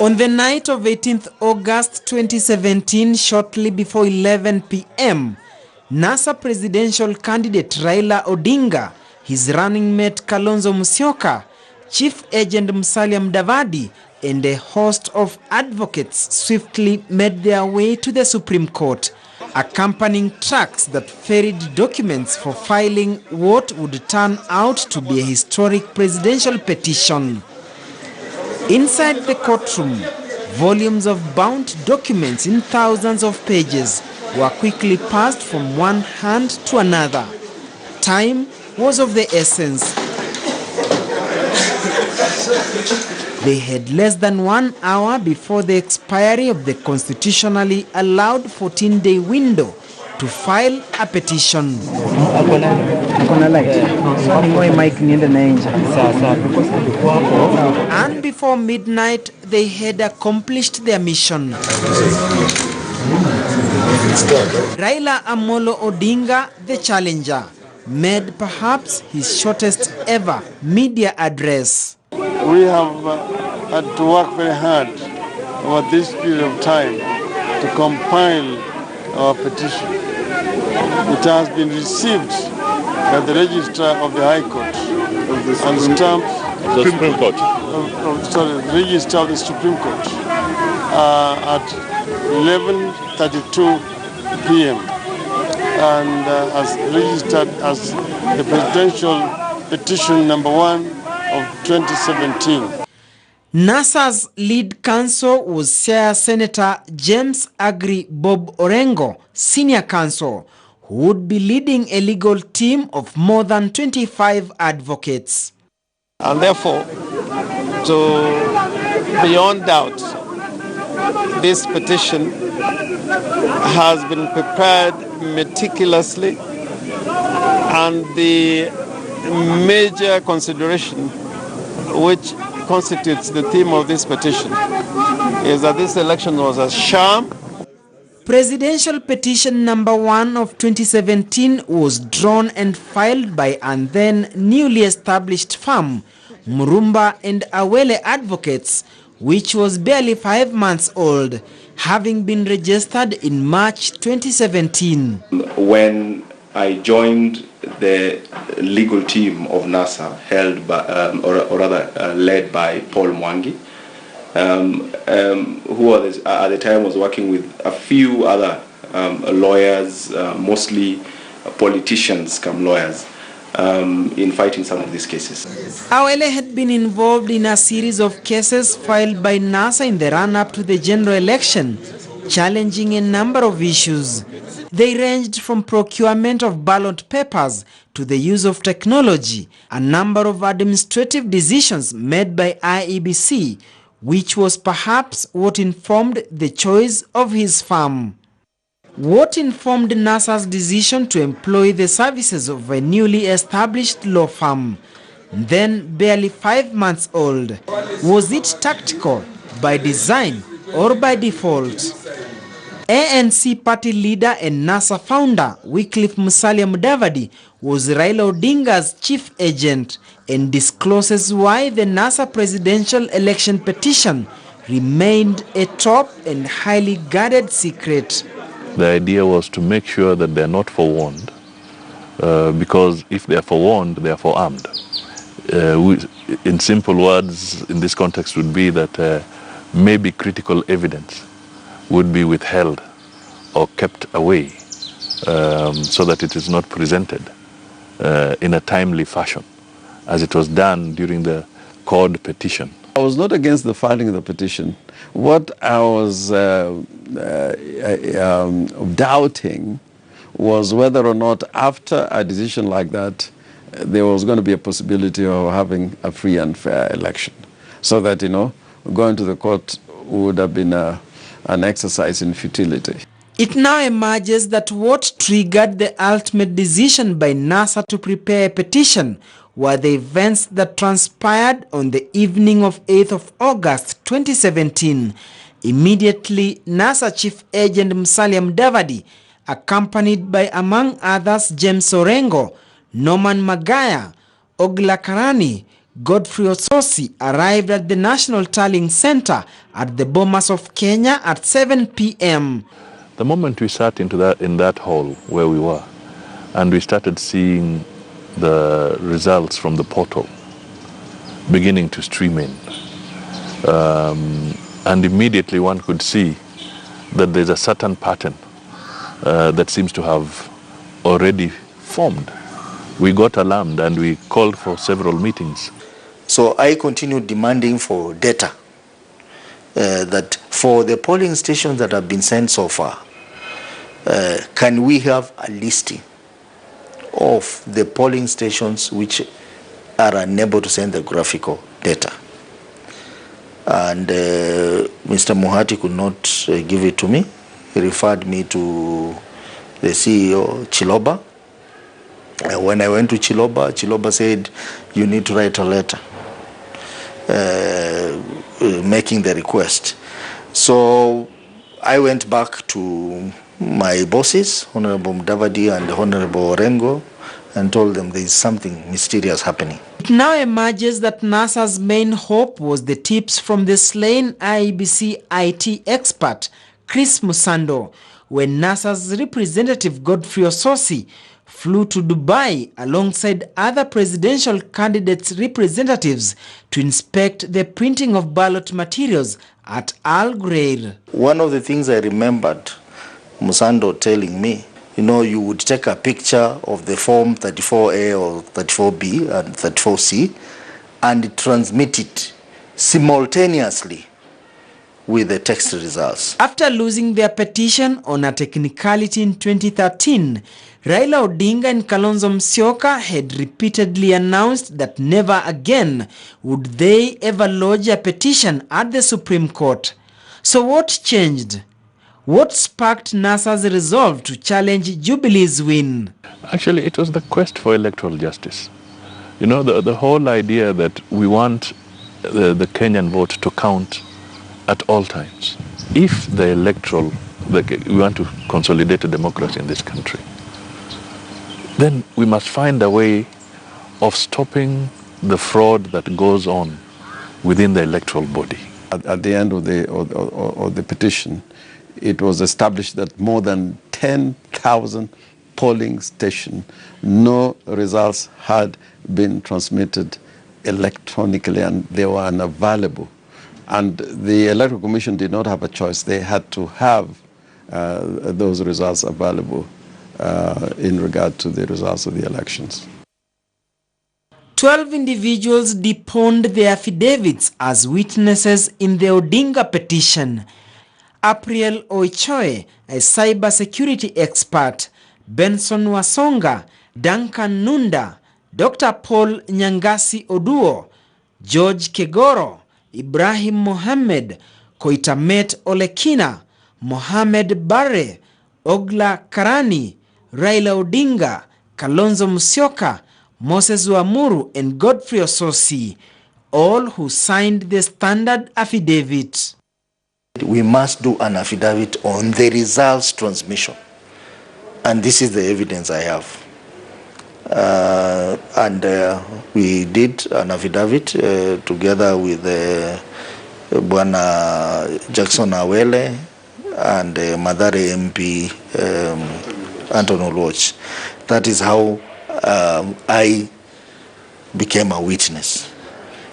On the night of 18th August 2017, shortly before 11 p.m., NASA presidential candidate Raila Odinga, his running mate Kalonzo Musyoka, Chief Agent Musalia Mudavadi, and a host of advocates swiftly made their way to the Supreme Court, accompanying trucks that ferried documents for filing what would turn out to be a historic presidential petition. Inside the courtroom, volumes of bound documents in thousands of pages were quickly passed from one hand to another. Time was of the essence. They had less than 1 hour before the expiry of the constitutionally allowed 14-day window to file a petition. And before midnight, they had accomplished their mission. Raila Amolo Odinga, the challenger, made perhaps his shortest ever media address. We have had to work very hard over this period of time to compile our petition. It has been received by the Registrar of the High Court and stamped the Supreme Court. The Registrar of the Supreme Court at 11:32 p.m. and as registered as the presidential petition number 1 of 2017. NASA's lead counsel was Senator James Agri Bob Orengo, senior counsel, who would be leading a legal team of more than 25 advocates. And therefore, beyond doubt, this petition has been prepared meticulously, and the major consideration which constitutes the theme of this petition is that this election was a sham. Presidential petition number 1 of 2017 was drawn and filed by and then newly established firm Murumba and Awele Advocates, which was barely 5 months old, having been registered in March 2017. When I joined the legal team of NASA, held by, led by Paul Mwangi, who at the time was working with a few other lawyers, mostly politicians come lawyers, in fighting some of these cases. Awele had been involved in a series of cases filed by NASA in the run-up to the general election, challenging a number of issues. They ranged from procurement of ballot papers to the use of technology, a number of administrative decisions made by IEBC, which was perhaps what informed the choice of his firm. What informed NASA's decision to employ the services of a newly established law firm, then barely 5 months old? Was it tactical, by design, or by default? ANC party leader and NASA founder Wycliffe Musalia Mudavadi was Raila Odinga's chief agent and discloses why the NASA presidential election petition remained a top and highly guarded secret. The idea was to make sure that they're not forewarned, because if they're forewarned, they are forearmed. In simple words, in this context would be that maybe critical evidence would be withheld or kept away so that it is not presented in a timely fashion, as it was done during the court petition. I was not against the filing of the petition. What I was doubting was whether or not after a decision like that, there was going to be a possibility of having a free and fair election. So that, going to the court would have been an exercise in futility. It now emerges that what triggered the ultimate decision by NASA to prepare a petition were the events that transpired on the evening of 8th of August 2017. Immediately, NASA Chief Agent Musalia Mudavadi, accompanied by, among others, James Orengo, Norman Magaya, Ogla Karani, Godfrey Ososi arrived at the National Tallying Center at the Bomas of Kenya at 7 p.m. The moment we sat in that hall where we were, and we started seeing the results from the portal beginning to stream in, and immediately one could see that there's a certain pattern that seems to have already formed. We got alarmed and we called for several meetings. So I continued demanding for data, that for the polling stations that have been sent so far, can we have a listing of the polling stations which are unable to send the graphical data? And Mr. Muhati could not give it to me. He referred me to the CEO, Chiloba. When I went to Chiloba, Chiloba said, you need to write a letter making the request. So I went back to my bosses, Honorable Mudavadi and Honorable Orengo, and told them there is something mysterious happening. It now emerges that NASA's main hope was the tips from the slain IEBC IT expert, Chris Musando, when NASA's representative Godfrey Ososi flew to Dubai alongside other presidential candidates' representatives to inspect the printing of ballot materials at Al Ghurair. One of the things I remembered Musando telling me, you know, you would take a picture of the form 34A or 34B and 34C and transmit it simultaneously with the text results. After losing their petition on a technicality in 2013, Raila Odinga and Kalonzo Musyoka had repeatedly announced that never again would they ever lodge a petition at the Supreme Court. So what changed? What sparked NASA's resolve to challenge Jubilee's win? Actually, it was the quest for electoral justice. You know, the whole idea that we want the Kenyan vote to count at all times. If we want to consolidate a democracy in this country, then we must find a way of stopping the fraud that goes on within the electoral body. At the end of the petition, it was established that more than 10,000 polling stations, no results had been transmitted electronically and they were unavailable. And the Electoral Commission did not have a choice. They had to have those results available in regard to the results of the elections. 12 individuals deponed their affidavits as witnesses in the Odinga petition. April Oichoe, a cybersecurity expert, Benson Wasonga, Duncan Nunda, Dr. Paul Nyangasi Oduo, George Kegoro, Ibrahim Mohammed, Koitamet Olekina, Mohamed Barre, Ogla Karani, Raila Odinga, Kalonzo Musyoka, Moses Wamuru, and Godfrey Ososi, all who signed the standard affidavit. We must do an affidavit on the results transmission. And this is the evidence I have. We did an affidavit together with Bwana Jackson Awele and Madare MP Anton Oloch. That is how I became a witness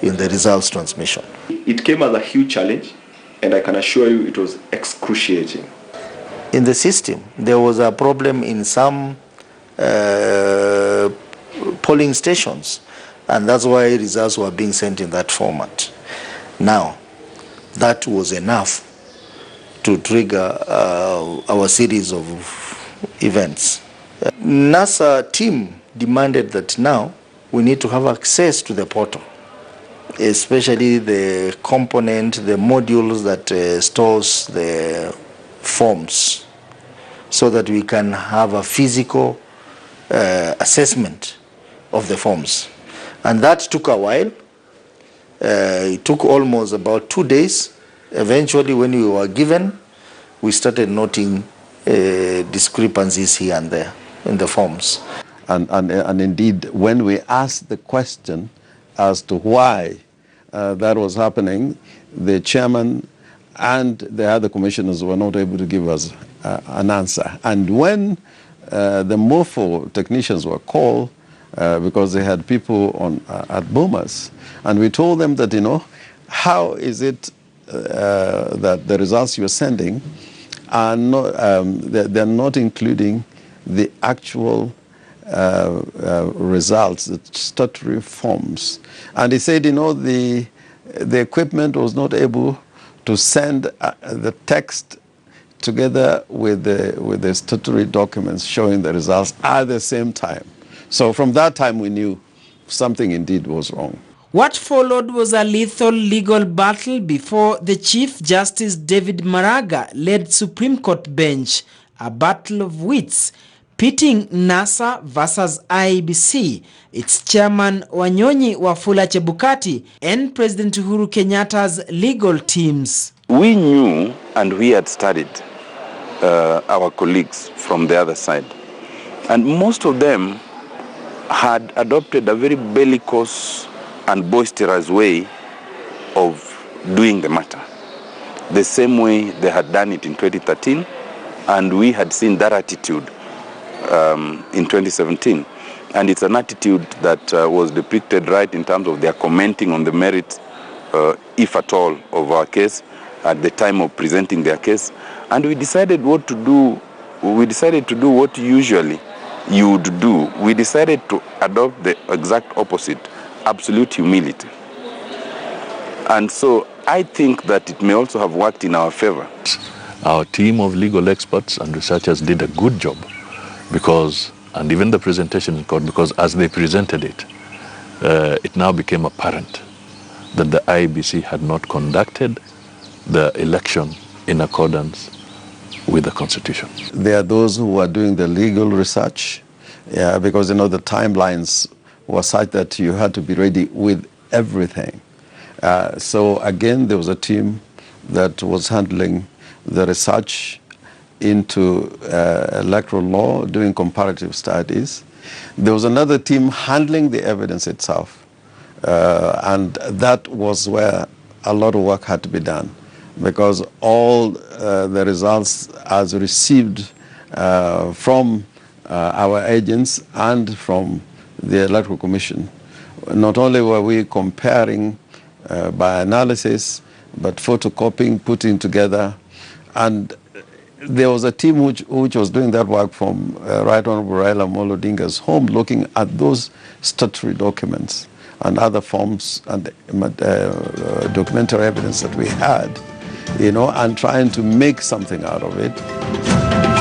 in the results transmission. It came as a huge challenge, and I can assure you it was excruciating. In the system, there was a problem in some polling stations, and that's why results were being sent in that format. Now, that was enough to trigger our series of events. NASA team demanded that now we need to have access to the portal, especially the component, the modules that stores the forms, so that we can have a physical assessment of the forms. And that took a while. It took almost about 2 days. Eventually, when we were given, we started noting discrepancies here and there in the forms. And indeed, when we asked the question, as to why that was happening, the chairman and the other commissioners were not able to give us an answer. And when the MOFO technicians were called, because they had people on at Bomas, and we told them that, how is it that the results you're sending are not, they're not including the actual results, the statutory forms. And he said, the equipment was not able to send the text together with the statutory documents showing the results at the same time. So from that time we knew something indeed was wrong. What followed was a lethal legal battle before the Chief Justice David Maraga led Supreme Court bench, a battle of wits, pitting NASA versus IEBC, its chairman Wanyonyi Wafula Chebukati, and President Uhuru Kenyatta's legal teams. We knew and we had studied our colleagues from the other side, and most of them had adopted a very bellicose and boisterous way of doing the matter. The same way they had done it in 2013, and we had seen that attitude in 2017. And it's an attitude that was depicted right in terms of their commenting on the merits, if at all, of our case at the time of presenting their case. And we decided what to do. We decided to do what usually you would do. We decided to adopt the exact opposite, absolute humility. And so I think that it may also have worked in our favor. Our team of legal experts and researchers did a good job because, and even the presentation in court, because as they presented it, it now became apparent that the IEBC had not conducted the election in accordance with the Constitution. There are those who are doing the legal research, because the timelines were such that you had to be ready with everything. So again, there was a team that was handling the research into electoral law, doing comparative studies. There was another team handling the evidence itself, and that was where a lot of work had to be done, because all the results as received from our agents and from the Electoral Commission, not only were we comparing by analysis, but photocopying, putting together, and there was a team which was doing that work from Right Honorable Raila Amolo Odinga's home, looking at those statutory documents and other forms and documentary evidence that we had, and trying to make something out of it.